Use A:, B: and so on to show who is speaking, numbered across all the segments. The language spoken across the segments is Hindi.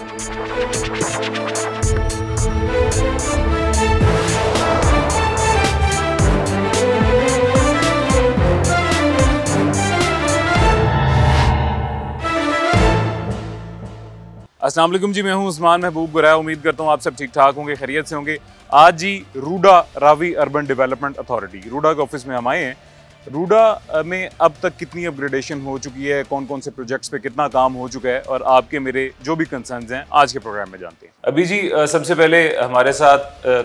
A: अस्सलाम वालेकुम जी, मैं हूं उस्मान महबूब गुराया। उम्मीद करता हूं आप सब ठीक ठाक होंगे, खैरियत से होंगे। आज जी RUDA Ravi urban development authority RUDA के ऑफिस में हम आए हैं। रूडा में अब तक कितनी अपग्रेडेशन हो चुकी है, कौन कौन से प्रोजेक्ट्स पे कितना काम हो चुका है और आपके मेरे जो भी कंसर्न्स हैं आज के प्रोग्राम में जानते हैं। अभी जी सबसे पहले हमारे साथ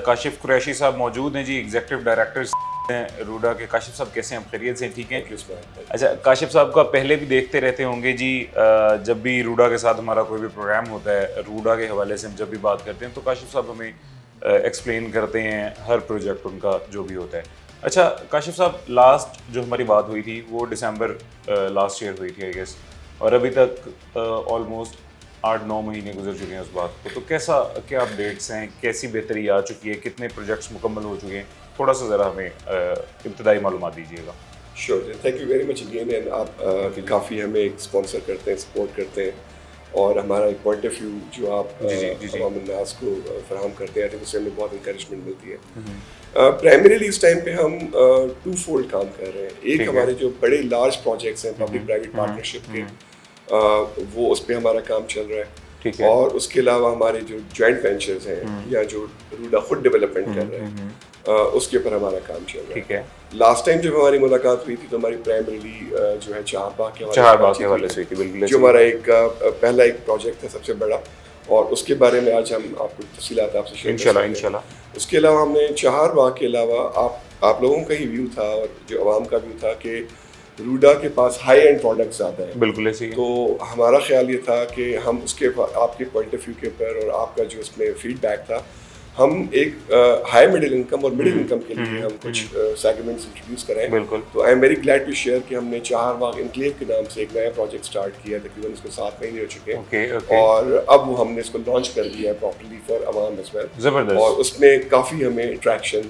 A: काशिफ कुरैशी साहब मौजूद हैं जी, एग्जीक्यूटिव डायरेक्टर हैं रूडा के। काशिफ साहब कैसे हैं, खैरियत से ठीक हैं? अच्छा, काशिफ साहब का पहले भी देखते रहते होंगे जी, जब भी रूडा के साथ हमारा कोई भी प्रोग्राम होता है, रूडा के हवाले से हम जब भी बात करते हैं तो काशिफ साहब हमें एक्सप्लेन करते हैं हर प्रोजेक्ट उनका जो भी होता है। अच्छा काशिफ साहब, लास्ट जो हमारी बात हुई थी वो दिसंबर लास्ट ईयर हुई थी आई गेस, और अभी तक ऑलमोस्ट 8-9 महीने गुजर चुके हैं उस बात को। तो कैसा क्या अपडेट्स हैं, कैसी बेहतरी आ चुकी है, कितने प्रोजेक्ट्स मुकम्मल हो चुके हैं, थोड़ा सा ज़रा हमें इब्तदाई मालूमात दीजिएगा।
B: Sure, thank you very much again. And आप काफ़ी हमें एक स्पॉन्सर करते हैं, सपोर्ट करते हैं, और हमारा एक पॉइंट ऑफ व्यू जो आप अवाम-उन-नास को फराहम करते हैं, उससे हमें बहुत इंकरेजमेंट मिलती है। प्राइमरीली इस टाइम पे हम टू फोल्ड काम कर रहे हैं। एक हमारे जो बड़े लार्ज प्रोजेक्ट्स हैं पब्लिक प्राइवेट पार्टनरशिप के, वो उस पर हमारा काम चल रहा है, और उसके अलावा हमारे जो जॉइंट वेंचर्स हैं या जो रूडा खुद डेवलपमेंट कर रहे हैं उसके ऊपर हमारा काम चल रहा है। ठीक है। लास्ट टाइम जब हमारी मुलाकात हुई थी तो हमारी प्राइमरीली जो है चहारबाग के हवाले से थी, बिल्कुल, जो हमारा एक पहला एक प्रोजेक्ट है सबसे बड़ा, और उसके बारे में आज हम आपको तफसीलात आपसे शेयर इंशाल्लाह। उसके अलावा हमने चहारबाग के अलावा आप लोगों का ही व्यू था और जो आवाम का व्यू था कि रूडा के पास हाई एंड प्रोडक्ट्स ज़्यादा है, बिल्कुल ऐसे ही। तो हमारा ख्याल ये था कि हम उसके आपके पॉइंट ऑफ व्यू के ऊपर और आपका जो उसमें फीडबैक था, हम एक हाई मिडिल इनकम और मिडिल इनकम के लिए हम कुछ सेगमेंट्स इंट्रोड्यूस करें। बिल्कुल। तो I am very glad to share कि हमने चहारबाग इनक्लेव के नाम से एक नया प्रोजेक्ट स्टार्ट किया, तकरीबन इसको 7 महीने हो चुके हैं, और अब वो हमने इसको लॉन्च कर दिया है properly for Awam as well. जबरदस्त। और उसमें काफ़ी हमें ट्रैक्शन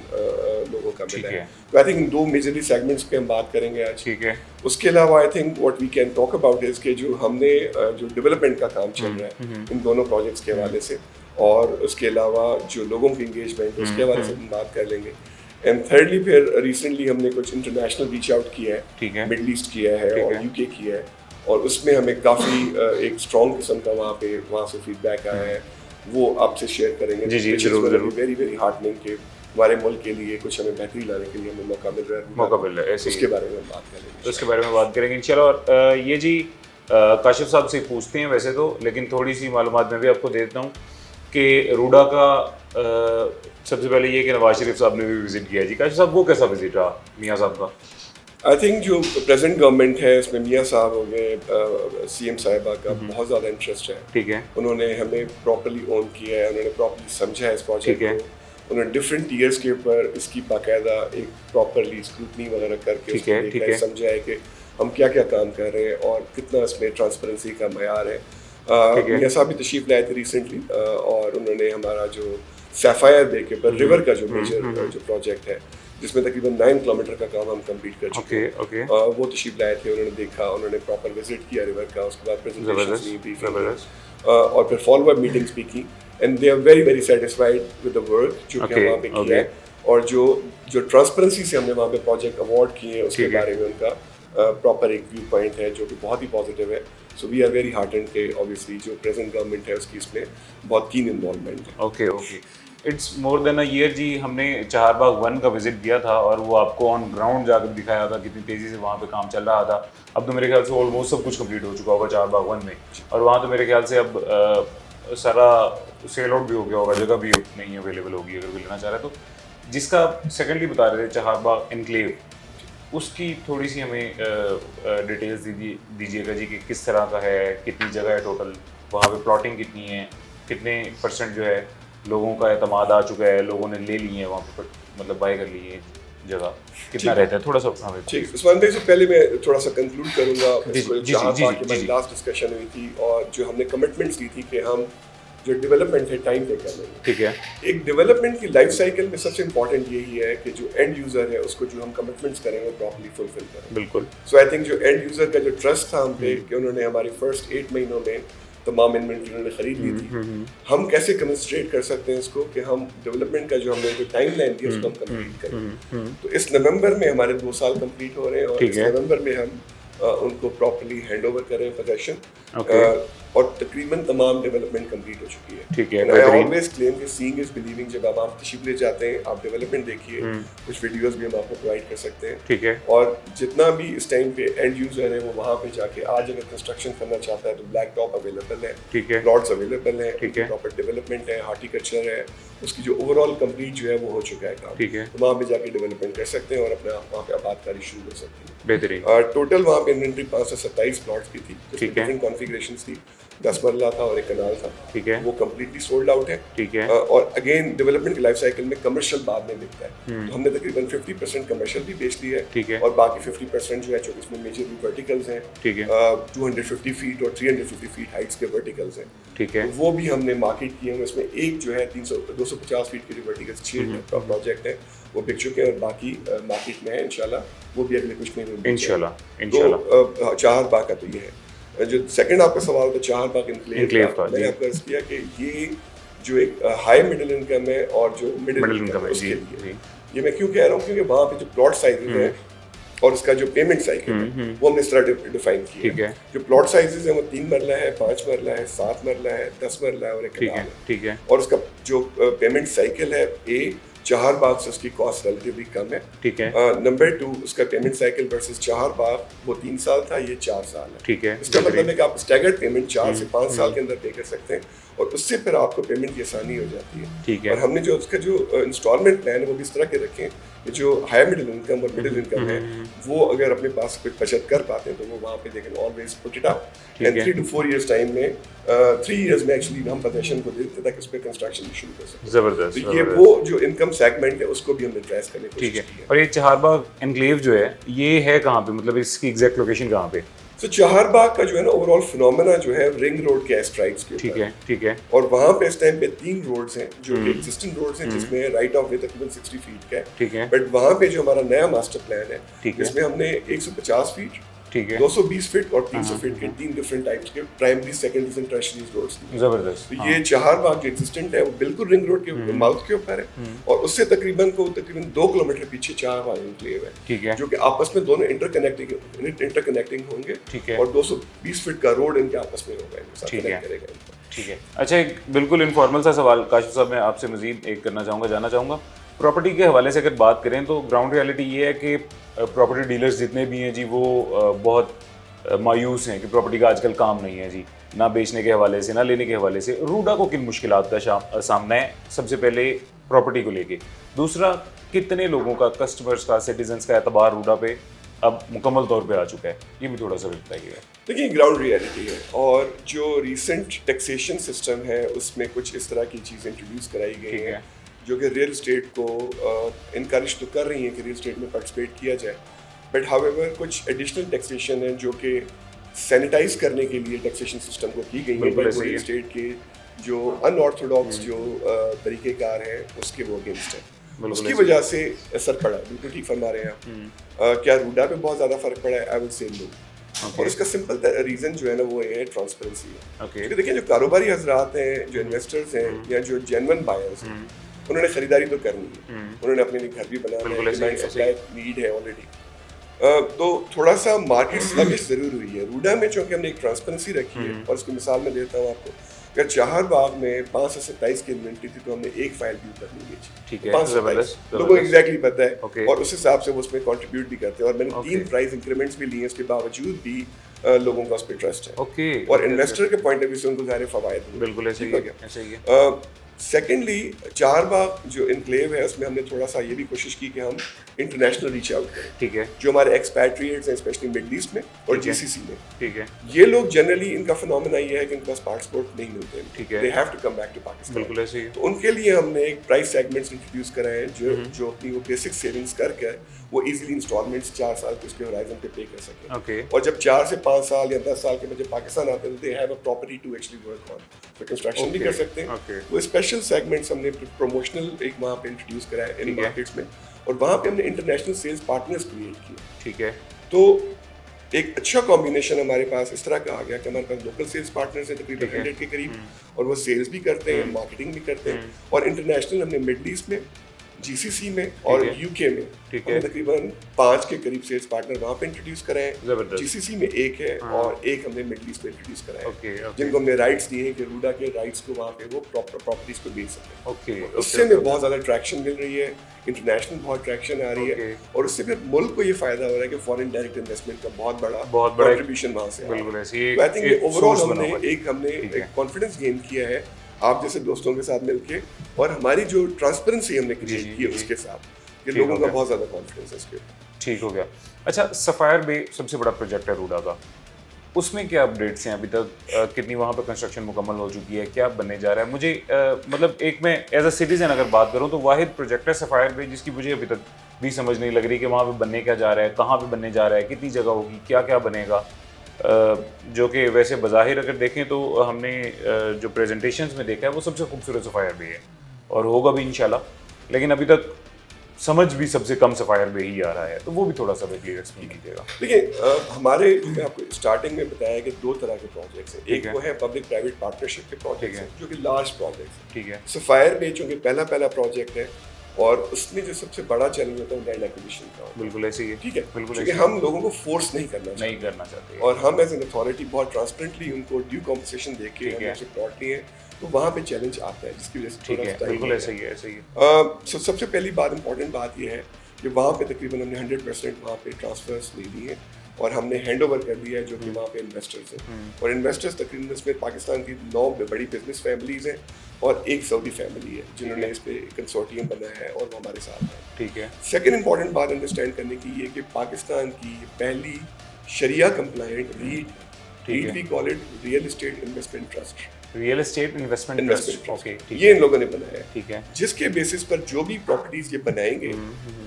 B: लोगों का मिला है। तो आई थिंक 2 मेजरली सेगमेंट्स पे हम बात करेंगे आज। ठीक है। उसके अलावा I think what we can talk about is के जो हमने जो डेवलपमेंट का काम चल रहा है इन दोनों प्रोजेक्ट्स के हवाले से, और उसके अलावा जो लोगों की इंगेजमेंट है उसके हवाले से हम बात कर लेंगे। एंड थर्डली फिर रिसेंटली हमने कुछ इंटरनेशनल रीच आउट किया है, ठीक है, मिडल ईस्ट किया है और यूके किया है, और उसमें हमें काफ़ी एक स्ट्रॉन्ग किस्म का वहाँ से फीडबैक आया है, वो आपसे शेयर करेंगे। जी जी जरूर जरूर। वेरी वेरी हार्टनिंग के हमारे मुल्क के लिए कुछ हमें बेहतरी लाने के लिए हमें मौका मिल रहा है, ऐसे उसके बारे में बात करेंगे। तो
A: उसके बारे में बात करेंगे इंशाल्लाह। और ये जी काशिफ साहब से पूछते हैं वैसे तो, लेकिन थोड़ी सी मालूमात मैं भी आपको दे देता हूँ कि रूडा का सबसे पहले ये कि नवाज शरीफ साहब ने भी विजिट किया जी। काशिफ साहब, वो कैसा विजिट रहा मियाँ साहब का?
B: आई थिंक जो प्रेजेंट गवर्नमेंट है उसमें मियाँ साहब हो गए, सीएम साहिबा का बहुत ज़्यादा इंटरेस्ट है। ठीक है। उन्होंने हमें प्रॉपर्ली ओन किया है, उन्होंने प्रॉपर्ली समझा है इस प्रोजेक्ट को, उन्होंने डिफरेंट ईयर्स के ऊपर इसकी बाकायदा एक प्रॉपर्ली स्क्रूटनी वगैरह करके समझा है कि हम क्या क्या काम कर रहे हैं और कितना इसमें ट्रांसपेरेंसी का मयार है। मियाँ साहब भी तशरीफ लाए थे रिसेंटली, और उन्होंने हमारा जो सैफायर बे के ऊपर रिवर का जो मेजर जो प्रोजेक्ट है जिसमें तकरीबन 9 किलोमीटर का काम हम कंप्लीट कर चुके हैं, वो तशरीफ लाए थे, उन्होंने देखा, उन्होंने प्रॉपर विजिट किया रिवर का, उसके बाद प्रेजेंटेशन और फिर फॉलो अप मीटिंग्स भी की, and they are very very satisfied with the work जो कि वहाँ पे किया है, और जो ट्रांसपेरेंसी से हमने वहाँ पे प्रोजेक्ट अवार्ड किए हैं उसके बारे में उनका प्रॉपर एक व्यू पॉइंट है जो कि बहुत ही पॉजिटिव है। सो वी आर वेरी हार्टेंड के ऑब्वियसली जो प्रेजेंट गवर्नमेंट है उसकी इसमें बहुत कीन इन्वॉल्वमेंट है।
A: Okay okay, it's more than a year ji. हमने चहारबाग 1 का विजिट किया था और वो आपको ऑन ग्राउंड जाकर दिखाया था कितनी तेज़ी से वहाँ पे काम चल रहा था। अब तो मेरे ख्याल से ऑलमोस्ट सब कुछ कंप्लीट हो चुका होगा चहारबाग 1 में, और वहाँ तो मेरे ख्याल से अब सारा सेल आउट भी हो गया होगा, जगह भी नहीं अवेलेबल होगी अगर कोई लेना चाह रहा है तो। जिसका सेकेंडली बता रहे थे चहारबाग एनक्लेव, उसकी थोड़ी सी हमें डिटेल्स दीजिएगा जी कि किस तरह का है, कितनी जगह है टोटल, वहाँ पे प्लॉटिंग कितनी है, कितने % जो है लोगों का एतमाद आ चुका है, लोगों ने ले लिए हैं वहाँ पर, मतलब बाय कर लिए है जगह, कितना रहता है थोड़ा सा हमें।
B: ठीक, उस्मान भाई से पहले मैं थोड़ा सा कंक्लूड करूँगा। लास्ट डिस्कशन हुई थी और जो हमने कमिटमेंट्स दी थी कि हम जो डेवलपमेंट है टाइम पे कर लेंगे। ठीक है। एक डेवलपमेंट की लाइफ साइकिल में सबसे इंपॉर्टेंट यही है कि जो एंड यूजर है उसको जो हम कमिटमेंट्स करें वो प्रॉपर्ली फुलफिल करें। बिल्कुल। सो आई थिंक जो एंड यूजर का जो ट्रस्ट था हम पे कि उन्होंने हमारी फर्स्ट 8 महीनों में तमाम इन्वेंट्री उन्होंने खरीद ली थी। हम कैसे कन्वर्सेट कर सकते हैं इसको कि हम डेवलपमेंट का जो हमने जो टाइम लाइन दी उसको हम कंप्लीट करें। तो इस नवंबर में हमारे 2 साल कंप्लीट हो रहे हैं और इस नवंबर में हम उनको प्रॉपर्ली हैंड ओवर करें पोजेशन और तकरीबन तमाम डेवलपमेंट कंप्लीट हो चुकी है।
A: ठीक है।
B: आई ऑलवेज क्लेम कि सीइंग इज बिलीविंग। जब आप तशरीफ ले जाते हैं, आप डेवलपमेंट देखिए, कुछ वीडियोस भी हम आपको प्रोवाइड कर सकते हैं।
A: ठीक है।
B: और जितना भी इस टाइम पे एंड यूजर है वो वहाँ पे जाके आज अगर कंस्ट्रक्शन करना चाहता है तो ब्लैक टॉप अवेलेबल है,
A: ठीक है,
B: प्लॉट्स अवेलेबल है,
A: ठीक है,
B: प्रॉपर डेवलपमेंट है, हार्टिकल्चर है, उसकी जो ओवरऑल कंप्लीट जो है वो हो चुका है काम।
A: ठीक है।
B: तो वहाँ पे जाके डेवलपमेंट कर सकते हैं और अपने आप वहाँ पे आबादकारी शुरू कर सकते हैं।
A: बेहतरीन।
B: टोटल वहाँ पे इन्वेंट्री 527 प्लॉट्स की थी,
A: ठीक है,
B: डिफरेंट कॉन्फ़िगरेशंस थी, 10 मरला था और 1 कनाल था।
A: ठीक है।
B: वो कंप्लीटली सोल्ड आउट है। ठीक है। और अगेन डेवलपमेंट के लाइफ साइकिल में कमर्शियल बाद में मिलता है, तो हमने तकरीबन 50% कमर्शियल भी बेच ली है।
A: ठीक है।
B: और बाकी 50% जो है जो इसमें मेजर वर्टिकल्स हैं, ठीक है, 250 फीट और 350 फीट हाइट्स के वर्टिकल्स हैं। ठीक है। वो भी हमने मार्केट किए हैं। उसमें एक जो है 250 फीट के जो वर्टिकल्स 6 प्रोजेक्ट है वो बिक चुके हैं और बाकी मार्केट में है। इंशाल्लाह वो भी अगले कुछ महीनों में इंशाल्लाह। चाहरबाग का तो ये है। जो सेकंड आपका सवाल था चाहरबाग इनक्लेव का, मैंने आपको अर्ज किया कि ये जो एक हाई मिडिल इनकम है और जो मिडिल इनकम है उसके लिए ये मैं क्यों कह रहा हूँ, क्योंकि वहाँ पे जो प्लॉट साइजेस हैं और उसका जो पेमेंट साइकिल है वो हमने इस तरह डिफाइन किया है। जो प्लॉट साइजेस हैं वो 3 मरला है, 5 मरला है, 7 मरला है, 10 मरला है और 1 कनाल है। ठीक है। और उसका जो पेमेंट साइकिल है, चाहरबाग से उसकी कॉस्ट रिलेटिवली कम है। ठीक है। नंबर 2 उसका पेमेंट साइकिल वर्सेस चाहरबाग वो 3 साल था, ये 4 साल है। ठीक है। इसका मतलब है कि आप स्टैगर्ड पेमेंट 4 से 5 साल के अंदर पे कर सकते हैं और उससे फिर आपको पेमेंट की आसानी हो जाती है। ठीक है। और हमने जो उसका जो इंस्टॉलमेंट प्लान है वो भी इस तरह के रखे हैं कि जो हाई मिडिल इनकम और मिडिल इनकम है वो अगर अपने पास कुछ बचत कर पाते हैं तो वो वहाँ पे दे can always put it up and 3 to 4 years time में 3 years में एक्चुअली हम पोजीशन को देते ताकि उस पे कंस्ट्रक्शन शुरू कर सकें।
A: जबरदस्त।
B: तो ये वो जो इनकम सेगमेंट है उसको भी हमने एड्रेस करने की कोशिश की है।
A: और ये चाहरबाग एनक्लेव जो है ये है कहाँ पे, मतलब इसकी एग्जैक्ट लोकेशन कहाँ पे?
B: तो चाहरबाग का जो है ना ओवरऑल फिनोमेना जो है रिंग रोड के एस्ट्राइड्स के ऊपर। ठीक है। ठीक है। और वहाँ पे इस टाइम पे 3 रोड्स हैं जो कि एग्जिस्टिंग रोड्स हैं जिसमें राइट ऑफ वे तकरीबन 60 फीट का है। ठीक है। बट वहाँ पे जो हमारा नया मास्टर प्लान है इसमें हमने 150 फीट, ठीक है, 220 फीट और 300 फीट के 3 डिफरेंट टाइप्स के प्राइमरी, सेकेंडरीज एंड टर्शियरीज रोड्स। जबरदस्त। तो ये चाहरबाग जो एग्जिस्टेंट है वो बिल्कुल रिंग रोड के माउथ के ऊपर है और उससे तकरीबन 2 किलोमीटर पीछे चाहरबाग एनक्लेव है। ठीक है। जो कि आपस में दोनों इंटरकनेक्टिंग होंगे। ठीक है। और 220 फीट का रोड इनके आपस में होगा। ठीक है।
A: ठीक है। अच्छा, एक बिल्कुल इनफॉर्मल सा सवाल काशिफ साहब मैं आपसे मजीद एक करना चाहूँगा, जानना चाहूँगा प्रॉपर्टी के हवाले से अगर बात करें तो ग्राउंड रियलिटी ये है कि प्रॉपर्टी डीलर्स जितने भी हैं जी वो बहुत मायूस हैं कि प्रॉपर्टी का आजकल काम नहीं है जी, ना बेचने के हवाले से ना लेने के हवाले से। रूडा को किन मुश्किलात का सामना है? सबसे पहले प्रॉपर्टी को लेके, दूसरा कितने लोगों का, कस्टमर्स का, सिटीजन्स का एतबार रूडा पे अब मुकम्मल तौर पे आ चुका है, ये भी थोड़ा सा बताइएगा।
B: देखिए ग्राउंड रियलिटी है और जो रिसेंट टैक्सेशन सिस्टम है उसमें कुछ इस तरह की चीज़ें इंट्रोड्यूस कराई गई हैं जो कि रियल स्टेट को इनकरेज तो कर रही है कि रियल स्टेट में पार्टिसिपेट किया जाए, बट हाउएवर कुछ एडिशनल टैक्सेशन है जो कि सैनिटाइज करने के लिए टैक्सेशन सिस्टम को की गई है रियल स्टेट के जो अनऑर्थोडॉक्स जो तरीक़ेकार हैं उसके वो अगेंस्ट है। उसकी वजह से असर पड़ा, बिल्कुल ठीक फरमा रहे हैं आप। क्या रूडा पे बहुत ज़्यादा फ़र्क पड़ा है? I will say no. और इसका सिंपल रीज़न जो है ना वो है ट्रांसपेरेंसी है। क्योंकि देखिए जो कारोबारी हजरात हैं, जो इन्वेस्टर्स हैं या जो जेन्युइन बायर्स हैं, उन्होंने खरीदारी तो करनी है, उन्होंने अपने लिए घर भी बनाना है, डिमांड सप्लाई नीड है ऑलरेडी। तो थोड़ा सा मार्केट स्लगिश जरूर हुई है रूडा में, चूँकि हमने एक ट्रांसपेरेंसी रखी है। और उसकी मिसाल मैं देता हूँ आपको, अगर चाहरबाग में 5 से 27 की इन्वेंट्री थी तो हमने एक फाइल भी ऊपर नहीं बेची। ठीक है। 5 लोगों को एग्जैक्टली पता है और उस हिसाब से वो उसमें कंट्रीब्यूट भी करते हैं और मैंने 3 प्राइस इंक्रीमेंट्स भी लिए, उसके बावजूद भी लोगों का उस पर ट्रस्ट है और इन्वेस्टर के पॉइंट ऑफ व्यू से उनको ज़ाहिर फवायद है। बिल्कुल ऐसे ही है। सेकेंडली चाहरबाग जो इनक्लेव है उसमें हमने थोड़ा सा ये भी कोशिश की कि हम इंटरनेशनल रीच आउट करें। ठीक है। जो हमारे एक्सपैट्रिएट्स हैं स्पेशली मिडल ईस्ट में और जीसीसी में, ठीक है, ये लोग जनरली इनका फिनोमेना ये है कि इनके पास पासपोर्ट नहीं मिलते हैं। ठीक है। They have to come back to Pakistan. बिल्कुल ऐसे ही। तो उनके लिए हमने एक प्राइस सेगमेंट्स इंट्रोड्यूस कराए हैं जो अपनी वो बेसिक सेविंग्स करके वो इजीली इंस्टॉलमेंट्स 4 साल के उसके होराइजन पे पे कर सकें। और जब 4 से 5 साल या 10 साल के बच्चे पाकिस्तान आते हैं, they have a property to actually work on, तो कंस्ट्रक्शन भी कर सकते हैं। वो स्पेशल सेगमेंट्स हमने प्रमोशनल एक वहाँ पे इंट्रोड्यूस कराया इन मार्केट्स में और वहाँ पे हमने इंटरनेशनल सेल्स पार्टनर्स क्रिएट किए। ठीक है। तो एक अच्छा कॉम्बिनेशन हमारे पास इस तरह का आ गया कि हमारे पास लोकल सेल्स पार्टनर्स हैं तकरीबन 100 के करीब, और वो सेल्स भी करते हैं, मार्केटिंग भी करते हैं, और इंटरनेशनल हमने मिडल ईस्ट में, जीसीसी में और यूके में हमने तकरीबन 5 के करीब सेल्स पार्टनर वहाँ पे इंट्रोड्यूस कराए। जीसीसी में एक है और एक हमने मिडल ईस्ट में इंट्रोड्यूस कराए, जिनको हमने राइट्स दिए हैं कि रूडा के राइट्स को वहाँ पे वो प्रॉपर्टीज को बेच सकें। उससे में बहुत ज़्यादा ट्रैक्शन मिल रही है, इंटरनेशनल बहुत ट्रैक्शन आ रही है, और उससे फिर मुल्क को ये फायदा हो रहा है कि फॉरेन डायरेक्ट इन्वेस्टमेंट का बहुत बड़ा कंट्रीब्यूशन वहाँ से। आई थिंक ओवरऑल हमने एक कॉन्फिडेंस गेन किया है आप जैसे दोस्तों के साथ मिलके, और हमारी जो ट्रांसपेरेंसी हमने क्रिएट की है उसके साथ, कि लोगों का बहुत ज़्यादा कॉन्फिडेंस है इसके। ठीक हो गया।
A: अच्छा, सफायर बे सबसे बड़ा प्रोजेक्ट है रूडा का, उसमें क्या अपडेट्स हैं अभी तक? कितनी वहाँ पर कंस्ट्रक्शन मुकम्मल हो चुकी है, क्या बनने जा रहा है? मुझे मतलब एक मैं एज अ सिटीजन अगर बात करूँ तो वाहिद प्रोजेक्ट है सफायर बे जिसकी मुझे अभी तक भी समझ नहीं लग रही कि वहाँ पे बनने क्या जा रहा है, कहाँ पे बनने जा रहा है, कितनी जगह होगी, क्या क्या बनेगा, जो कि वैसे बज़ाहिर अगर देखें तो हमने जो प्रेजेंटेशंस में देखा है वो सबसे खूबसूरत सफायर बे है और होगा भी इंशाल्लाह, लेकिन अभी तक समझ भी सबसे कम सफायर बे ही आ रहा है, तो वो भी थोड़ा सा क्लियर एक्सप्लेन कीजिएगा।
B: देखिए, हमारे मैं आपको स्टार्टिंग में बताया कि 2 तरह के प्रोजेक्ट्स हैं, एक वो है पब्लिक प्राइवेट पार्टनरशिप के प्रोजेक्ट्स हैं जो कि लार्ज प्रोजेक्ट्स हैं।
A: ठीक है।
B: सफायर बे चूँकि पहला प्रोजेक्ट है और उसमें जो सबसे बड़ा चैलेंज होता है लैंड एक्विजिशन का।
A: बिल्कुल ऐसे ही है।
B: ठीक है, क्योंकि हम लोगों को फोर्स नहीं करना
A: चाहते
B: और हम एज एन अथॉरिटी बहुत ट्रांसपेरेंटली उनको ड्यू कॉम्पनसेशन देके हमने उसे प्लॉट लिए, तो वहाँ पे चैलेंज आता है जिसकी वजह से थोड़ा सा
A: बिल्कुल ऐसे ही है।
B: सबसे पहली बात इंपॉर्टेंट बात यह है कि वहाँ पे तकरीबन हमने 100% वहाँ पे ट्रांसफर्स ले लिए हैं और हमने हैंड ओवर कर दिया है जो कि वहाँ पे इन्वेस्टर्स हैं, और इन्वेस्टर्स तकरीबन इसमें पाकिस्तान की 9 बड़ी बिजनेस फैमिलीज हैं और एक सऊदी फैमिली है जिन्होंने इस पे कंसोर्टियम बनाया है और वो हमारे साथ है।
A: ठीक है।
B: सेकंड इंपॉर्टेंट बात अंडरस्टैंड करने की ये कि पाकिस्तान की पहली शरिया compliant REIT we call it real estate investment trust,
A: real estate investment trust, okay,
B: ये इन लोगों ने बनाया है।
A: ठीक है।
B: जिसके बेसिस पर जो भी प्रॉपर्टीज ये बनाएंगे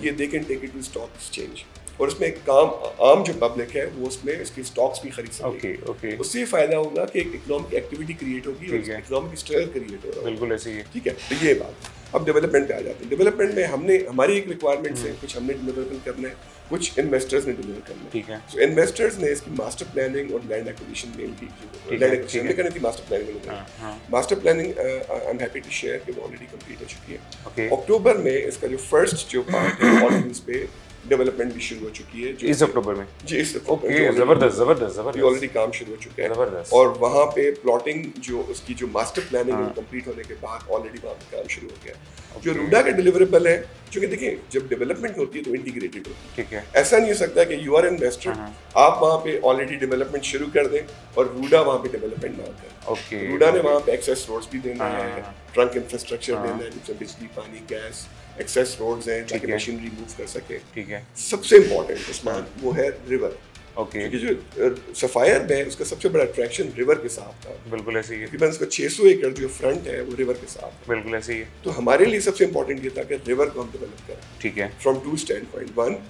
B: ये they can take it to stock exchange, और उसमें एक आम जो पब्लिक है वो उसमें इसके स्टॉक्स भी खरीद सकेगी। उससे ये फायदा होगा कि एक इकोनॉमिक एक्टिविटी क्रिएट होगी और इकोनॉमिक स्ट्रगल क्रिएट होगा।
A: बिल्कुल ऐसे ही है।
B: ठीक है, तो ये बात। अब डेवलपमेंट पे आ जाते हैं। डेवलपमेंट में हमारी एक रिक्वायरमेंट्स है, कुछ हमने डेवलपमेंट करना है, कुछ इन्वेस्टर्स ने डिलीवर करना है।
A: ठीक है।
B: तो इन्वेस्टर्स ने इसकी मास्टर प्लानिंग और लैंड एक्विजिशन में लैंड एक्विजिशन में करनी थी, master planning master planning I am happy to share कि वो ऑलरेडी कंप्लीट हो चुकी है। अक्टूबर में इसका जो फर्स्ट जो पार्ट है ऑन उस पे डेवलपमेंट भी शुरू हो चुकी है, जो इस अक्टूबर में जी इस
A: जबरदस्त
B: ऑलरेडी काम शुरू हो चुका है, और वहाँ पे प्लॉटिंग जो उसकी जो मास्टर प्लानिंग है कंप्लीट होने के बाद ऑलरेडी वहाँ पे काम शुरू हो गया। जो रूडा का डिलीवरेबल है, क्योंकि देखिए जब डेवलपमेंट होती है तो इंटीग्रेटेड होती है।
A: ठीक है।
B: ऐसा नहीं हो सकता कि यू आर इन्वेस्टर, आप वहाँ पे ऑलरेडी डेवलपमेंट शुरू कर दें और रूडा वहाँ पे डेवलपमेंट ना करें। रूडा ने वहाँ पे एक्सेस रोड्स भी देना है, ट्रंक इंफ्रास्ट्रक्चर देना है, जिसमें बिजली, पानी, गैस, एक्सेस रोड्स हैं ताकि मशीनरी मूव कर सके।
A: ठीक है।
B: सबसे इम्पोर्टेंट उस्मान वो है रिवर।
A: ओके।
B: क्योंकि जो सफायर है उसका सबसे बड़ा अट्रैक्शन रिवर के साथ था।
A: बिल्कुल ऐसे ही है।
B: तकरीबन इसका 600 एकड़ जो फ्रंट है वो रिवर के साथ।
A: बिल्कुल ऐसे ही है।
B: तो हमारे लिए सबसे इम्पोर्टेंट ये था कि रिवर को हम डेवलप करें।
A: ठीक है।
B: फ्रॉम 2 स्टैंड पॉइंट 1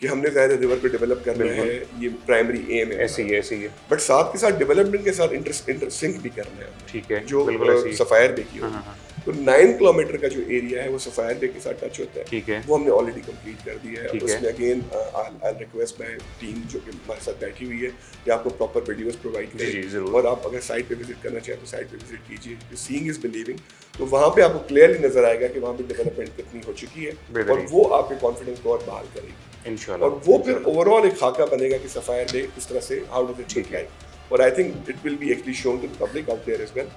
B: कि हमने ज़्यादा रिवर को डेवलप करना है, ये प्राइमरी एम है।
A: ऐसे ही है।
B: बट साथ के साथ डेवलपमेंट के साथ इंटरसिंक भी करना है।
A: ठीक है।
B: जो सफायर बे की तो 9 किलोमीटर का जो एरिया है वो सफायर बे के साथ टच होता है।
A: ठीक है।
B: वो हमने ऑलरेडी कंप्लीट कर दिया है। उसमें again I request my team जो कि हमारे साथ बैठी हुई है कि आपको प्रॉपर वीडियोस प्रोवाइड करें, और आप अगर साइट पे विजिट करना चाहें तो साइट पे विजिट कीजिए। सीइंग इज बिलीविंग, तो वहाँ पे आपको क्लियरली नजर आएगा कि वहाँ पे डेवलपमेंट कितनी हो चुकी है और वो आपके कॉन्फिडेंस को और बहाल करेगी इंशाल्लाह, और वो फिर ओवरऑल एक खाका बनेगा कि सफायर बे किस तरह से how does it look like, और I think it will be actually shown to the public out there as well.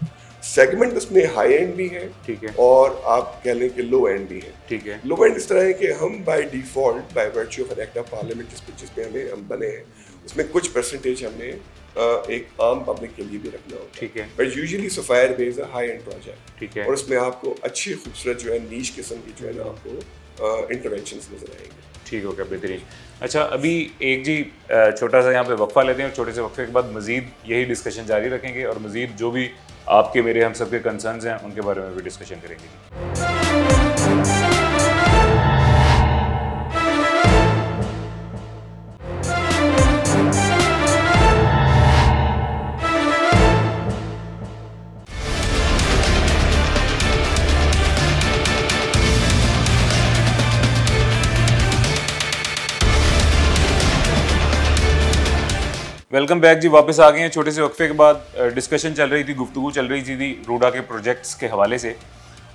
B: Segment उसमें हाई एंड भी है।
A: ठीक है।
B: और आप कह लें कि लो एंड भी है।
A: ठीक है।
B: लो एंड इस तरह है कि हम by default by virtue of an act of parliament जिस पे हम बने हैं उसमें कुछ परसेंटेज हमने एक आम पब्लिक के लिए भी रखना होता है।
A: ठीक है।
B: But usually Sapphire Bay is a high end project.
A: ठीक है।
B: और उसमें आपको अच्छी खूबसूरत जो है नीश किस्म की जो है ना आपको इंटरवेंशंस नजर आएंगे।
A: ठीक हो गया, बेहतरीन। अच्छा, अभी एक जी छोटा सा यहाँ पे वक्फा लेते हैं और छोटे से वक्फे के बाद मजीद यही डिस्कशन जारी रखेंगे और मजीद जो भी आपके मेरे हम सबके कंसर्न्स हैं उनके बारे में भी डिस्कशन करेंगे। वेलकम बैक जी, वापस आ गए हैं छोटे से वक्फे के बाद। डिस्कशन चल रही थी, गुफ्तगू चल रही थी रूडा के प्रोजेक्ट्स के हवाले से,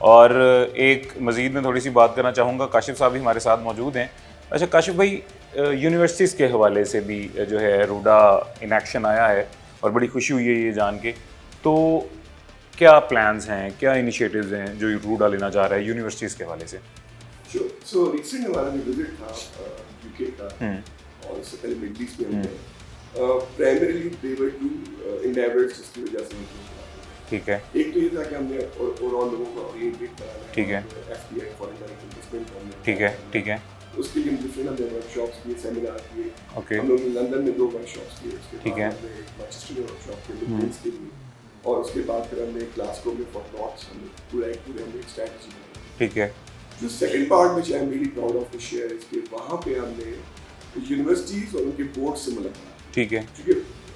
A: और एक मज़ीद में थोड़ी सी बात करना चाहूँगा। काशिफ साहब भी हमारे साथ मौजूद हैं। अच्छा काशिफ भाई, यूनिवर्सिटीज़ के हवाले से भी जो है रूडा इन एक्शन आया है और बड़ी खुशी हुई है ये जान के। तो क्या प्लान्स हैं, क्या इनिशिएटिव्स हैं जो रूडा लेना चाह रहा है यूनिवर्सिटीज़ के हवाले से?
B: सो रिसेंट हमारा जो विजिट था यूके का, और इससे पहले मिडिल ईस्ट में हमने primarily they were two endeavours जिसकी वजह से हम
A: ठीक है।
B: एक तो ये था कि हमने ओवरऑल लोगों को ओरिएंटेट कराना, ठीक है, एफडीआई फॉरेन डायरेक्ट इन्वेस्टमेंट करना,
A: ठीक है, ठीक है।
B: उसके लिए डिफरेंट हमने वर्कशॉप्स किए, सेमिनार किए।
A: ओके।
B: हम लोग लंदन में 2 वर्कशॉप्स किए, उसके
A: ठीक है,
B: मैनचेस्टर में वर्कशॉप किए बिजनेस के लिए, और उसके बाद फिर हमने ग्लासगो में फॉर नॉर्थ हमने पूरे हमने एक स्ट्रेटजी बनाई।
A: ठीक है।
B: जो second part which I am really proud of to share is कि वहाँ पे हमने यूनिवर्सिटीज और उनके बोर्ड से मुलाकात।
A: ठीक है।
B: क्योंकि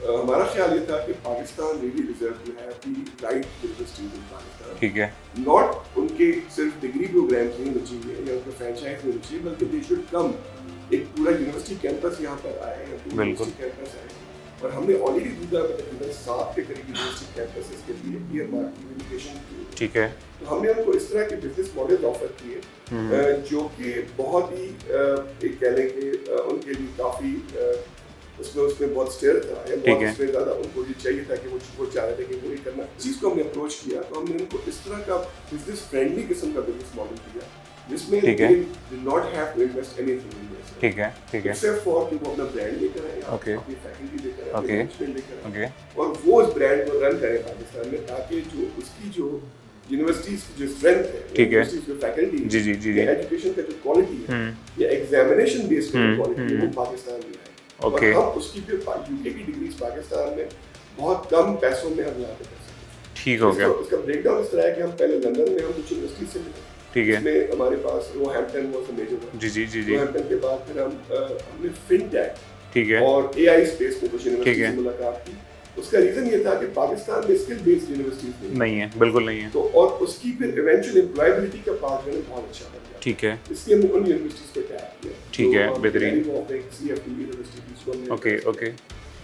B: हमारा ख्याल ये था कि Pakistan really deserve to have the right universities in Pakistan.
A: ठीक है।
B: नॉट उनके सिर्फ डिग्री प्रोग्राम्स नहीं होने चाहिए या उनका फ्रेंचाइज होनी चाहिए, बल्कि दे शुड कम, एक पूरा यूनिवर्सिटी कैंपस यहाँ पर आए या पूरा यूनिवर्सिटी कैंपस आए। और हमने ऑलरेडी दूसरा तकरीबन 7 के करीब यूनिवर्सिटी कैंपसेस के लिए क्लियर मार्क कम्युनिकेशन की। ठीक है। तो हमने उनको इस तरह के बिजनेस मॉडल ऑफर किए जो कि बहुत ही एक कह लें कि उनके लिए काफ़ी उसमें बहुत स्टेयर था या बहुत स्टेयर ज़्यादा उनको ये चाहिए था कि वो चाह रहे थे कि वो ये करना। चीज़ को हमने अप्रोच किया तो हमने उनको इस तरह का बिजनेस फ्रेंडली किस्म का बिजनेस मॉडल दिया जिसमें they not have to invest anything in this. ठीक है, ठीक है। एक्सेप्ट फॉर कि वो अपना ब्रांड लेकर आए, अपनी फैकल्टी लेकर आए, मैनेजमेंट लेकर आए, और वो उस ब्रांड को रन करें पाकिस्तान में, ताकि जो उसकी जो यूनिवर्सिटीज की जो स्ट्रेंथ है, यूनिवर्सिटीज की फैकल्टी, जी जी जी, एजुकेशन का जो क्वालिटी है या एग्जामिनेशन बेस्ड क्वालिटी है, वो पाकिस्तान में है। और हम उसकी जो यूके की डिग्रीज पाकिस्तान में बहुत कम पैसों में हम यहाँ पे कर सकते हैं। ठीक हो गया। उसका ब्रेकडाउन इस तरह है कि हम पहले लंदन में हम कुछ यूनिवर्सिटी से मिले, ठीक है, इसमें हमारे पास रोहैम्पटन वाज द मेजर वन, जी जी जी जी। रोहैम्पटन के बाद फिर हमने फिनटेक, ठीक है, और एआई स्पेस में कुछ यूनिवर्सिटी से मुलाकात की। उसका रीजन ये था कि पाकिस्तान में स्किल बेस्ड यूनिवर्सिटीज नहीं है, बिल्कुल नहीं है। तो और उसकी फिर इवेंचुअल एम्प्लॉयबिलिटी का पाथ जो है बहुत अच्छा बन गया। ठीक है। इसलिए हमने उन यूनिवर्सिटीज को टैप किया। ठीक है, बेहतरीन। Okay okay.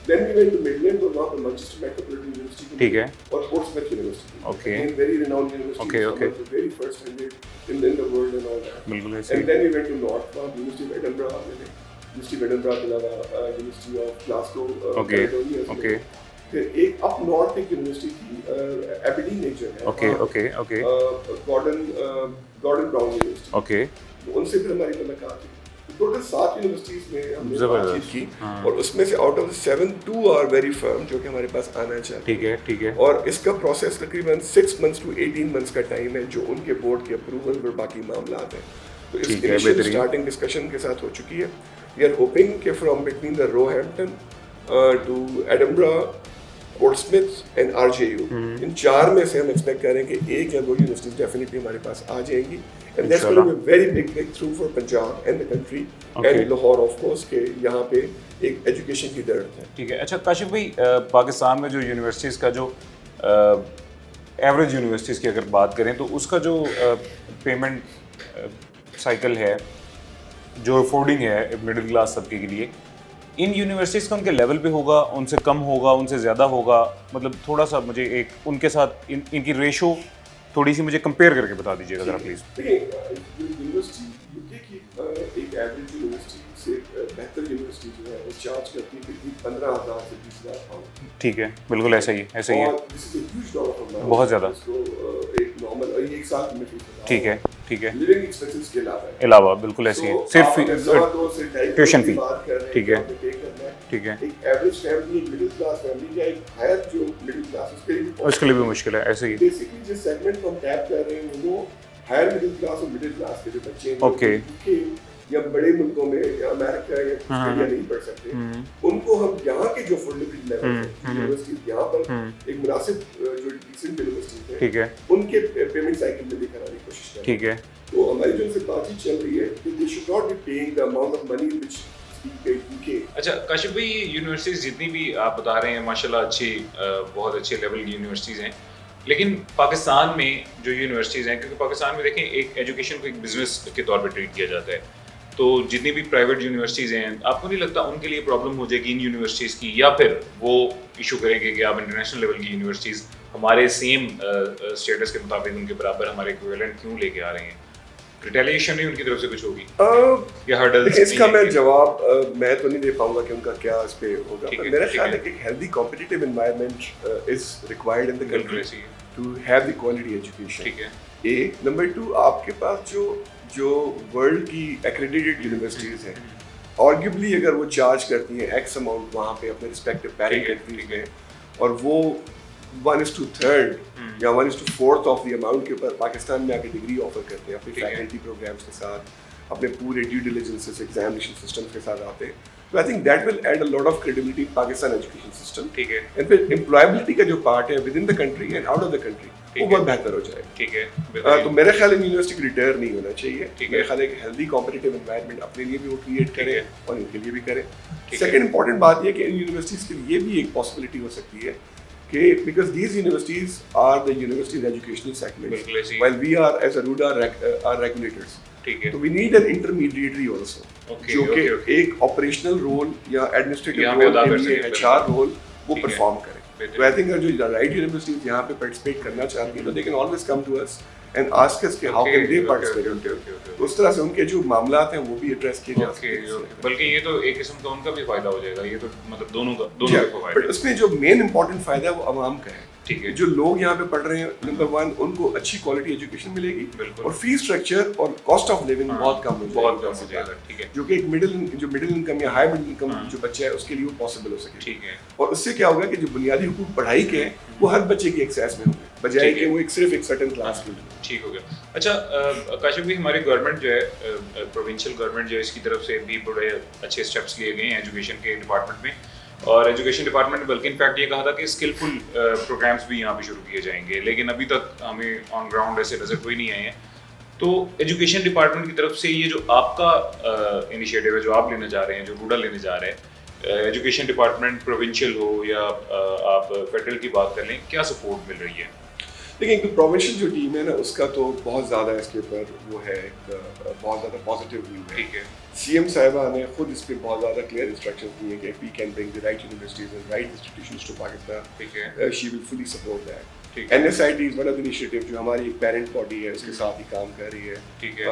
B: Then we went to Midland और वहाँ पर मैनचेस्टर मेट्रोपॉलिटन यूनिवर्सिटी, ठीक है, और Portsmouth university, okay, very renowned university, okay okay, very first hundred in the world and all that, बिल्कुल ऐसे। And then we went to north, university of Edinburgh, university of Edinburgh के अलावा university of Glasgow, okay okay. फिर एक अप नॉर्थ एक यूनिवर्सिटी थी एबरडीन एक जगह, okay okay okay, Gordon Brown university, okay. उनसे फिर हमारी मुलाकात हुई। टोटल 7 यूनिवर्सिटीज में हमने बातचीत की, और उसमें से out of 7 2 are very firm जो कि हमारे पास आना चाहिए। ठीक है, ठीक है। और इसका प्रोसेस तकरीबन 6 मंथ्स टू 18 मंथ्स का टाइम है जो उनके बोर्ड के अप्रूवल और बाकी मामलात हैं। तो इस इनिशियल स्टार्टिंग डिस्कशन के साथ हो चुकी है। वी आर होपिंग कि from between the Roehampton to Edinburgh, Portsmouth and RJU, इन 4 में से हम एक्सपेक्ट करें कि 1 या 2 यूनिवर्सिटीज डेफिनेटली हमारे पास आ जाएंगी, and that's going to be a very big breakthrough for Punjab and the country, and Lahore of course के यहाँ पे एक एजुकेशन की ज़रूरत है। ठीक है। अच्छा काशिफ भाई, पाकिस्तान में जो यूनिवर्सिटीज़ का जो एवरेज यूनिवर्सिटीज़ की अगर बात करें तो उसका जो पेमेंट साइकिल है, जो अफोर्डिंग है मिडिल क्लास तबके के लिए, इन यूनिवर्सिटीज़ का उनके लेवल पे होगा, उनसे कम होगा, उनसे ज़्यादा होगा? मतलब थोड़ा सा मुझे एक उनके साथ इनकी रेशो थोड़ी सी मुझे कंपेयर करके बता दीजिएगा जरा प्लीज। यूनिवर्सिटी यूके की एक एवरेज यूनिवर्सिटी से बेहतर यूनिवर्सिटी जो है वो चार्ज करती है कि 15,000 से 20,000 पाउंड। ठीक है, बिल्कुल ऐसा ही ऐसा ही है। बहुत ज़्यादा एक नॉर्मल और एक साल में फीस। ठीक है, ठीक है। लिविंग एक्सपेंसेस के अलावा बिल्कुल ऐसे ही, सिर्फ ट्यूशन फी। ठीक है, ठीक है। एक एवरेज फैमिली, एक मिडिल क्लास फैमिली या एक हायर जो मिडिल क्लास उसके लिए भी मुश्किल है। ऐसे ही बेसिकली जिस सेगमेंट को हम टैप कर रहे हैं वो हायर मिडिल क्लास और मिडिल क्लास के जो बच्चे हैं, ओके, या बड़े मुल्कों में या अमेरिका या ऑस्ट्रेलिया नहीं पढ़ सकते, उनको हम यहाँ के जो अफोर्डेबिलिटी लेवल है यूनिवर्सिटी यहाँ पर एक मुनासिब जो डिसेंट यूनिवर्सिटी है, ठीक है, उनके पेमेंट साइकिल में लेकर आने की कोशिश करें। ठीक है। तो हमारी जो उनसे बातचीत चल रही है कि they should not be paying the amount of money which. अच्छा काशिफ भाई, यूनिवर्सिटीज़ जितनी भी आप बता रहे हैं माशाल्लाह अच्छी, बहुत अच्छे लेवल की यूनिवर्सिटीज़ हैं, लेकिन पाकिस्तान में जो यूनिवर्सिटीज़ हैं, क्योंकि पाकिस्तान में देखें एक एजुकेशन को एक बिजनेस के तौर पे ट्रीट किया जाता है,
A: तो जितनी भी प्राइवेट यूनिवर्सिटीज़ हैं, आपको नहीं लगता उनके लिए प्रॉब्लम हो जाएगी इन यूनिवर्सिटीज़ की, या फिर वो इशू करेंगे कि आप इंटरनेशनल लेवल की यूनिवर्सिटीज़ हमारे सेम स्टेटस के मुताबिक उनके बराबर हमारे इक्विवेलेंट क्यों लेके आ रहे हैं? रिटेलिएशन नहीं उनकी तरफ से कुछ होगी या हर्डल्स?
B: इसका मैं जवाब मैं तो नहीं दे पाऊंगा कि उनका क्या इस पे होगा, पर मेरा ख्याल है कि एक healthy competitive environment is required in the country to have the quality education.
A: ठीक है।
B: ए नंबर 2, आपके पास जो वर्ल्ड की एक्रेडिटेड यूनिवर्सिटीज़ हैं, आर्ग्यूबली अगर वो चार्ज करती हैं एक्स अमाउंट वहाँ पे अपने रिस्पेक्टिव पेरेंट कंट्रीज में, और वो 1:3 या 1:4 ऑफ द अमाउंट के ऊपर पाकिस्तान में आके डिग्री ऑफर करते हैं अपने फैकल्टी प्रोग्राम्स के साथ, अपने पूरे ड्यू डिलिजेंसेस एग्जामिनेशन सिस्टम के साथ आते हैं, तो I think that will add a lot of credibility Pakistan education system.
A: ठीक है।
B: एंड फिर एम्प्लॉयबिलिटी का जो पार्ट है within the country and out of the country वो बहुत बेहतर हो जाएगा।
A: ठीक है।
B: तो मेरे ख्याल में यूनिवर्सिटी को रिटायर नहीं होना चाहिए। मेरे ख्याल है कि हेल्दी कॉम्पिटिटिव एनवायरनमेंट अपने लिए भी वो क्रिएट करें और इनके लिए भी करें। सेकंड इंपॉर्टेंट बात ये कि इन यूनिवर्सिटीज़ के लिए भी एक पॉसिबिलिटी हो सकती है कि because these universities are the universities educational sectors while we are as a RUDA are regulators.
A: ठीक है।
B: तो we need an intermediatory also जो कि एक ऑपरेशनल रोल या एडमिनिस्ट्रेटिव रोल, एचआर रोल वो परफॉर्म करे। तो आई थिंक जो राइट यूनिवर्सिटीज यहाँ पे पार्टिसिपेट करना चाहती हैं, तो they can always come to us and ask us कि हाउ कैन दे पार्टिसिपेट। उस तरह से उनके जो मामलात हैं वो भी एड्रेस किए जा सकते हैं।
A: बल्कि ये तो एक किस्म का उनका भी फायदा हो जाएगा, ये तो मतलब दोनों का फायदा।
B: बट उसमें जो मेन इंपॉर्टेंट फायदा है वो आवाम का है।
A: ठीक है।
B: जो लोग यहाँ पे पढ़ रहे हैं, नंबर 1 उनको अच्छी क्वालिटी एजुकेशन मिलेगी और फीस स्ट्रक्चर और कॉस्ट ऑफ लिविंग बहुत कम हो जाएगा। ठीक है। जो कि एक मिडिल इनकम या हाई मिडिल इनकम जो बच्चा है उसके लिए वो पॉसिबल हो सके।
A: ठीक है।
B: और उससे क्या होगा कि जो बुनियादी हुकूक पढ़ाई के हैं वो हर बच्चे की एक्सेस में होंगे, बजाय कि वो सिर्फ एक सर्टेन क्लास के लिए।
A: ठीक हो गया। अच्छा काशिफ भाई, हमारी गवर्नमेंट जो है प्रोविंशियल गवर्नमेंट जो है, इसकी तरफ से भी बड़े अच्छे स्टेप्स लिए गए हैं एजुकेशन के डिपार्टमेंट में, और एजुकेशन डिपार्टमेंट ने बल्कि इनफैक्ट ये कहा था कि स्किलफुल प्रोग्राम्स भी यहाँ पे शुरू किए जाएंगे, लेकिन अभी तक हमें ऑन ग्राउंड ऐसे नजर कोई नहीं आए हैं। तो एजुकेशन डिपार्टमेंट की तरफ से ये जो आपका इनिशिएटिव है जो आप लेने जा रहे हैं, जो रूडा लेने जा रहे हैं, एजुकेशन डिपार्टमेंट प्रोविंशियल हो या आप फेडरल की बात कर लें, क्या सपोर्ट मिल रही है?
B: देखिए, प्रोविंशियल जो टीम है ना उसका तो बहुत ज़्यादा इसके ऊपर वो है, बहुत ज़्यादा पॉजिटिव व्यू है।
A: ठीक है।
B: सीएम साहिबा ने खुद इस पर बहुत ज़्यादा क्लियर इंस्ट्रक्शंस दिए कि we can bring the right universities and right institutions to Pakistan.
A: ठीक है।
B: She will fully support that.
A: ठीक है।
B: NSIT is one of the initiative जो हमारी एक पेरेंट बॉडी है उसके साथ ही काम कर रही है।
A: ठीक है।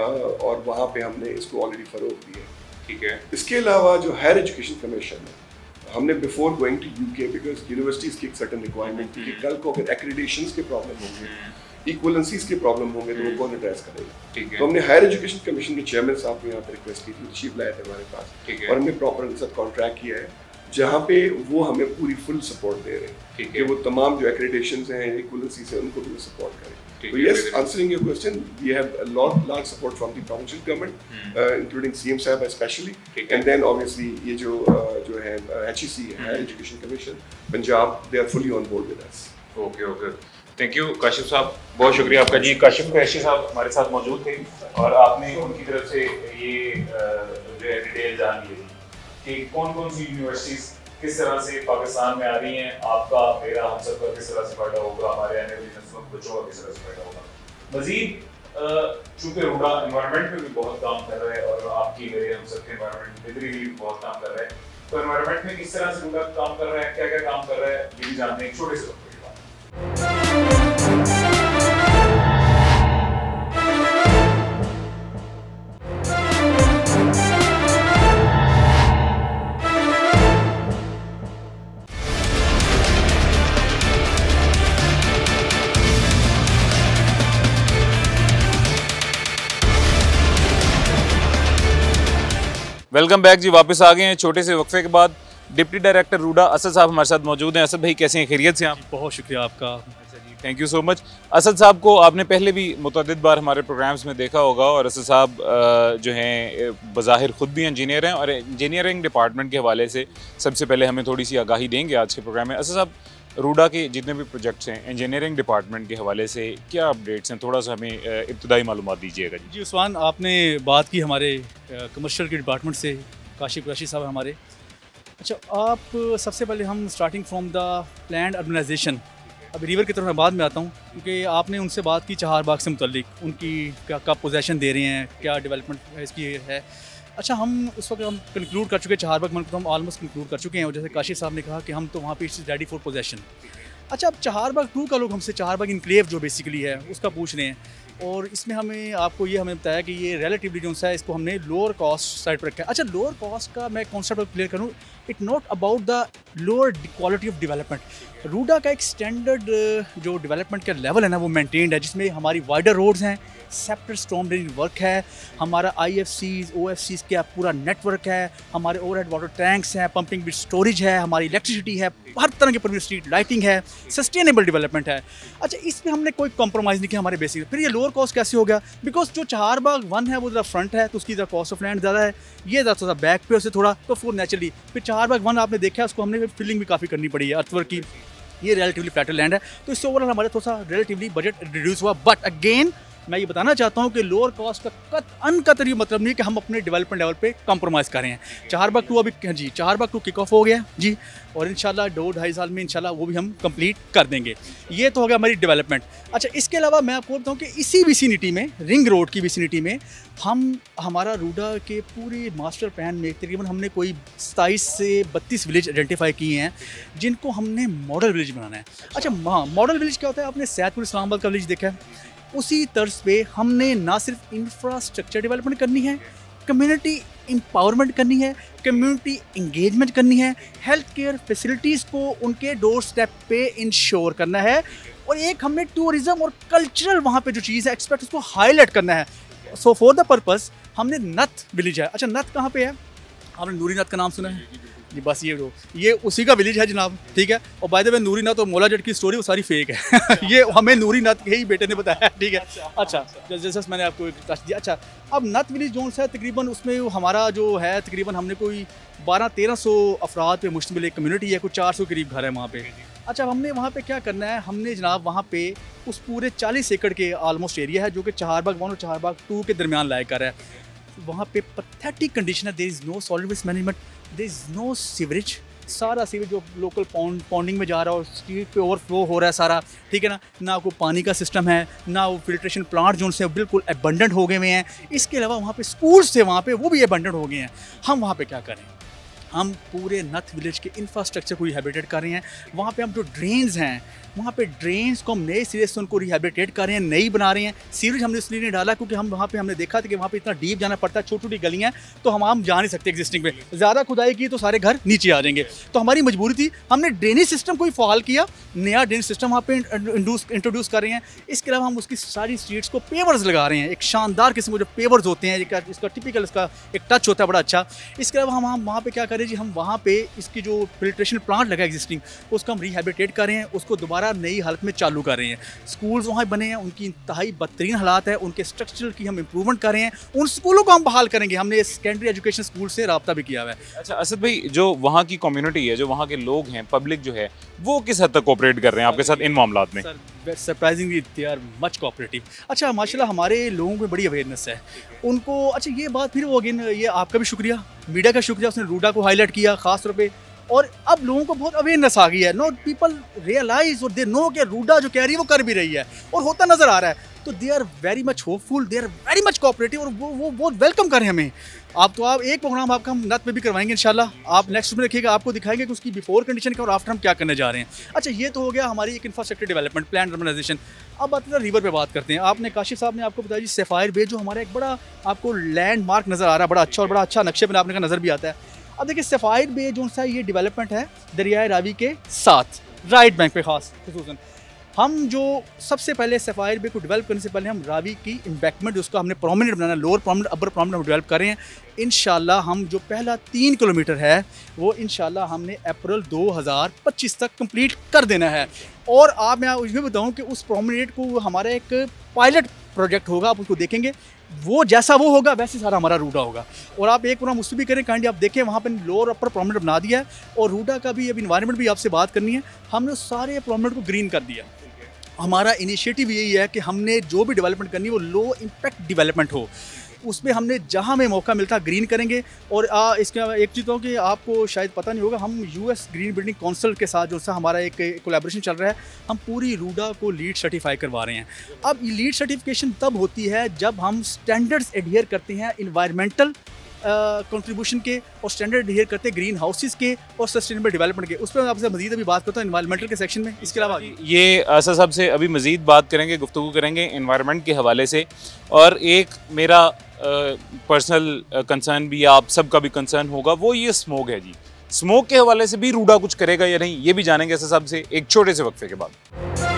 B: और वहाँ पे हमने इसको ऑलरेडी फरोग दिया है।
A: ठीक है।
B: इसके अलावा जो हायर एजुकेशन कमीशन है, हमने before going to UK, because universities की एक सर्टेन रिक्वायरमेंट थी कि कल को अगर एक्रेडिटेशंस के प्रॉब्लम होंगे, इक्वलेंसीज के प्रॉब्लम होंगे, तो वो कौन एड्रेस करेगा?
A: ठीक है।
B: तो हमने हायर एजुकेशन कमीशन के चेयरमैन साहब को यहाँ पर रिक्वेस्ट की थी, चीफ लाए थे हमारे पास।
A: ठीक है।
B: और हमने प्रॉपर उनके साथ कॉन्ट्रैक्ट किया है जहाँ पे वो हमें पूरी फुल सपोर्ट दे रहे हैं।
A: ठीक
B: कि
A: है।
B: वो तमाम जो एक्रेडिटेशंस हैं, इक्वलेंसीज हैं, उनको भी सपोर्ट करें।
A: ठीक
B: तो
A: है।
B: yes, answering your question, we have a large support from the provincial government, including CM साहब especially,
A: ठीक है।
B: and then obviously ये जो है HEC है, Education Commission, Punjab, they are fully on board with us.
A: Okay, thank you Kashif साहब, बहुत शुक्रिया आपका जी। काशिफ कुरैशी साहब हमारे साथ मौजूद थे और आपने उनकी तरफ से ये जो है डिटेल जान ली कि कौन कौन सी यूनिवर्सिटीज़ किस तरह से पाकिस्तान में आ रही हैं, आपका, मेरा, हम सब का किस तरह से फायदा होगा, हमारे आने वाली नस्लों के बच्चों का किस तरह से फायदा होगा। मज़ीद चूँकि रूडा एनवायरनमेंट में भी बहुत काम कर रहा है और आपकी मेरे हम सबके एनवायरनमेंट बेहतरी भी बहुत काम कर रहा है, तो एनवायरनमेंट में किस तरह से रूडा काम कर रहा है, क्या क्या काम कर रहा है, ये भी जानते हैं एक छोटे से वक्त के बाद। वेलकम बैक जी, वापस आ गए हैं छोटे से वक्फे के बाद। डिप्टी डायरेक्टर रूडा असद साहब हमारे साथ मौजूद हैं। असद भाई कैसे हैं, खैरियत से आप?
C: बहुत शुक्रिया आपका।
A: अच्छा जी, thank you so much. Asad साहब को आपने पहले भी मुतअद्दिद बार हमारे प्रोग्राम्स में देखा होगा, और असद साहब जो हैं बज़ाहिर ख़ुद भी इंजीनियर हैं, और इंजीनियरिंग डिपार्टमेंट के हवाले से सबसे पहले हमें थोड़ी सी आगाही देंगे आज के प्रोग्राम में। असद साहब, रूडा के जितने भी प्रोजेक्ट्स हैं इंजीनियरिंग डिपार्टमेंट के हवाले से क्या अपडेट्स हैं, थोड़ा सा हमें इब्तदाई मालूमात दीजिएगा
C: जी। उस्मान, आपने बात की हमारे कमर्शियल के डिपार्टमेंट से, काशिफ कुरैशी साहब हमारे। अच्छा, आप सबसे पहले हम starting from the planned urbanisation, अब रिवर की तरफ मैं बाद में आता हूँ, क्योंकि आपने उनसे बात की चहार बाग से मुतल्लिक, उनकी क्या पोजीशन दे रहे हैं, क्या डेवलपमेंट इसकी है। अच्छा, हम उस वक्त हम कंक्लूड कर चुके हैं चहारबाग मन को, तो हम ऑलमोस्ट कंक्लूड कर चुके हैं। और जैसे काशिफ साहब ने कहा कि हम तो वहाँ पे इट्स रेडी फॉर पोजेशन। अच्छा, अब चहारबाग 2 का लोग हमसे चहारबाग इनक्लेव जो बेसिकली है उसका पूछ रहे हैं, और इसमें हमें बताया कि ये रिलेटिवली जो है इसको हमने लोअर कॉस्ट साइड पर रखा है। अच्छा, लोअर कॉस्ट का मैं कॉन्सेप्ट क्लियर करूँ, it not about the lower quality of development. RUDA का एक स्टैंडर्ड जो डेवलपमेंट का लेवल है ना वो मेंटेन्ड है, जिसमें हमारी वाइडर रोड्स हैं, सेपरेट स्टॉर्म ड्रेनेज वर्क है, हमारा IFCs OFCs का पूरा नेटवर्क है, हमारे ओवरहेड वाटर टैंक्स हैं, पंपिंग विद स्टोरेज है, हमारी इलेक्ट्रिसिटी है, हर तरह की पूरी स्ट्रीट लाइटिंग है, सस्टेनेबल डेवलपमेंट है। अच्छा, इसमें हमने कोई कॉम्प्रोमाइज़ नहीं किया हमारे बेसिक। फिर ये लोअर कॉस्ट कैसे हो गया? बिकॉज जो चहारबाग 1 है वो ज़रा फ्रंट है तो उसकी ज़रा कॉस्ट ऑफ लैंड ज़्यादा है, ये ज़रा थोड़ा बैक पे उससे थोड़ा, तो फिर नेचुरली फिर चहारबाग 1 आपने देखा उसको हमने फिलिंग भी काफ़ी करनी पड़ी है अर्थवर्क की। ये रिलेटिवली फ्लैटर लैंड है, तो इससे ओवरऑल हमारे थोड़ा सा रिलेटिवली बजट रिड्यूस हुआ। बट अगेन मैं ये बताना चाहता हूँ कि लोअर कॉस्ट का अनकतरी मतलब नहीं कि हम अपने डेवलपमेंट लेवल पे कॉम्प्रोमाइज़ कर रहे हैं। चहारबाग 2 अभी जी चहारबाग 2 किक ऑफ हो गया जी, और इंशाल्लाह 2-2.5 साल में इंशाल्लाह वो भी हम कंप्लीट कर देंगे। ये तो हो गया हमारी डेवलपमेंट। अच्छा, इसके अलावा मैं आपको बताऊँ कि इसी विसिनिटी में, रिंग रोड की विसिनिटी में, हमारा रूडा के पूरे मास्टर प्लान में तकरीबन हमने कोई 27 से 32 विलेज आइडेंटिफाई किए हैं जिनको हमने मॉडल विलेज बनाना है। अच्छा, हाँ, मॉडल विलेज क्या होता है? आपने सैदपुर इस्लामाबाद का विलेज देखा है, उसी तर्ज पे हमने ना सिर्फ इंफ्रास्ट्रक्चर डेवलपमेंट करनी है, कम्युनिटी एम्पावरमेंट करनी है, कम्युनिटी इंगेजमेंट करनी है, हेल्थ केयर फैसिलिटीज़ को उनके डोर स्टेप पे इंश्योर करना है, और एक हमने टूरिज़्म और कल्चरल वहाँ पे जो चीज़ है एक्सपेक्ट उसको हाईलाइट करना है। सो फॉर द पर्पस हमने नथ विलेज है। अच्छा, नथ कहाँ पे है? आपने नूरी नथ का नाम सुना है जी? बस ये उसी का विलेज है जनाब, ठीक है। और बाय द वे नूरी नथ और मौला जट की स्टोरी वो सारी फेक है ये हमें नूरी नथ के ही बेटे ने बताया, ठीक है। अच्छा, जैसे मैंने आपको एक टच दिया। अच्छा, अब नथ विलेज जोन है तकरीबन उसमें हमारा जो है तकरीबन हमने कोई 1200-1300 अफराद पे मुश्तमिल एक कम्युनिटी है, कुछ 400 करीब घर है वहाँ पे। अच्छा, हमने वहाँ पे क्या करना है? हमने जनाब वहाँ पे उस पूरे 40 एकड़ के आलमोस्ट एरिया है जो कि चहारबाग 1 और चहारबाग 2 के दरमियान लाया कर है। वहाँ पे पैथेटिक कंडीशन है, there is no solid waste management, there is no sewerage, सारा सीवरेज जो लोकल पॉन्डिंग में जा रहा है और स्ट्रीट पे ओवरफ्लो हो रहा है सारा, ठीक है ना। ना कोई पानी का सिस्टम है, ना वो फिल्ट्रेशन प्लांट जो उनसे बिल्कुल एबंडेंट हो गए हुए हैं। इसके अलावा वहाँ पे स्कूल्स थे, वहाँ पे वो भी एबंडेंट हो गए हैं। हम वहाँ पे क्या करें? हम पूरे नथ विलेज के इंफ्रास्ट्रक्चर को रिहेबिलिटेट कर रहे हैं। वहाँ पे हम जो ड्रेन्स हैं, वहाँ पे ड्रेन्स को हम नए सिरे से उनको रिहेबिलिटेट कर रहे हैं, नई बना रहे हैं। सीवरेज हमने इसलिए नहीं डाला क्योंकि हम वहाँ पे हमने देखा था कि वहाँ पे इतना डीप जाना पड़ता है, छोटी छोटी गलियाँ, तो हम जा नहीं सकते एग्जिस्टिंग में। ज़्यादा खुदाई की तो सारे घर नीचे आ जाएंगे, तो हमारी मजबूरी थी। हमने ड्रेनेज सिस्टम को ही फॉल किया, नया ड्रेनेज सिस्टम वहाँ पे इंट्रोड्यूस कर रहे हैं। इसके अलावा हम उसकी सारी स्ट्रीट्स को पेवर्स लगा रहे हैं, एक शानदार किस्म के जो पेवर्स होते हैं, इसका टिपिकल इसका एक टच होता है बड़ा अच्छा। इसके अलावा हम वहाँ पे क्या करें जी? हम वहाँ पे इसकी जो फिल्ट्रेशन प्लांट लगा एग्जिस्टिंग, उसको हम रिहेबिलिटेट कर रहे हैं, उसको दोबारा नई हालत में चालू कर रहे हैं। स्कूल्स वहाँ बने हैं, उनकी इंतहाई बदतरीन हालात है, उनके स्ट्रक्चरल की हम इंप्रूवमेंट कर रहे हैं, उन स्कूलों को हम बहाल करेंगे। हमने सेकेंडरी एजुकेशन स्कूल से रब्ता भी किया हुआ है।
A: अच्छा असद भाई, जो वहाँ की कम्युनिटी है, जो वहाँ के लोग हैं, पब्लिक जो है, वो किस हद तक कोऑपरेट कर रहे हैं आपके साथ इन मामलात में?
C: Surprisingly they are much cooperative. अच्छा, माशाल्लाह हमारे लोगों में बड़ी अवेयरनेस है उनको। अच्छा, ये बात फिर वो अगेन ये आपका भी शुक्रिया, मीडिया का शुक्रिया, उसने रूडा को हाईलाइट किया खास तौर पे, और अब लोगों को बहुत अवेयरनेस आ गई है। नो पीपल रियलाइज और दे नो कि रूडा जो कह रही है वो कर भी रही है और होता नजर आ रहा है। तो they are very much hopeful, they are very much cooperative, और वो बहुत वेलकम कर रहे हैं हमें। आप एक प्रोग्राम आपका हम नथ में भी करवाएंगे इंशाल्लाह, आप नेक्स्ट में देखिएगा, आपको दिखाएंगे कि उसकी बिफोर कंडीशन का और आफ्टर हम क्या करने जा रहे हैं। अच्छा, ये तो हो गया हमारी एक इंफ्रास्ट्रक्चर डेवलपमेंट प्लान अर्बनाइजेशन। अब बात है रिवर पे बात करते हैं। आपने काशिफ साहब ने आपको बताया जी सफ़ायर बे जो हमारा एक बड़ा आपको लैंडमार्क नज़र आ रहा है, बड़ा अच्छा और बड़ा अच्छा नक्शे बनाने का नज़र भी आता है। अब देखिए सफ़ायर बे जो सा ये डेवलपमेंट है दरियाए रावी के साथ, राइट बैंक पे खास खसूसन। हम जो सबसे पहले सफ़ायर बे को डेवलप करने से पहले हम रावी की एम्बैंकमेंट उसका हमने प्रोमिनेंट बनाना, लोअर प्रोमिनेंट अपर प्रोमिनेंट हम डेवलप कर रहे हैं। इंशाल्लाह हम जो पहला 3 किलोमीटर है वो इंशाल्लाह हमने अप्रैल 2025 तक कंप्लीट कर देना है। और आप मैं उसमें बताऊं कि उस प्रोमिनेंट को हमारा एक पायलट प्रोजेक्ट होगा, आप उसको देखेंगे, वो जैसा वो होगा वैसे सारा हमारा रूडा होगा। और आप एक प्रोग्राम उससे भी करें काइंडली, आप देखें वहाँ पर लोअर अपर प्रोमिनेंट बना दिया है, और रूडा का भी अब इन्वायरमेंट भी आपसे बात करनी है, हमने सारे प्रोमिनेंट को ग्रीन कर दिया। हमारा इनिशिएटिव यही है कि हमने जो भी डेवलपमेंट करनी है वो लो इम्पैक्ट डेवलपमेंट हो, उसमें हमने जहाँ में मौका मिलता ग्रीन करेंगे। और इसका एक चीज़ हो कि आपको शायद पता नहीं होगा, हम US ग्रीन बिल्डिंग काउंसिल के साथ जो सा हमारा एक कोलैबोरेशन चल रहा है, हम पूरी रूडा को लीड सर्टिफाई करवा रहे हैं। अब लीड सर्टिफिकेशन तब होती है जब हम स्टैंडर्ड्स एडहियर करते हैं इन्वायरमेंटल, कंट्रीब्यूशन के और स्टैंडर्ड एडहेयर करते हैं ग्रीन हाउसेस के और सस्टेनेबल डेवलपमेंट के। उस पर मैं आपसे मजीद अभी बात करता हूँ एनवायरमेंटल के सेक्शन में। इसके अलावा
A: ये आसा साहब से अभी मजीद बात करेंगे, गुफ्तगू करेंगे एनवायरनमेंट के हवाले से। और एक मेरा पर्सनल कंसर्न भी, आप सबका भी कंसर्न होगा, वो ये स्मोक है जी। स्मोक के हवाले से भी रूडा कुछ करेगा या नहीं, ये भी जानेंगे आसा साहब से एक छोटे से वक्फे के बाद।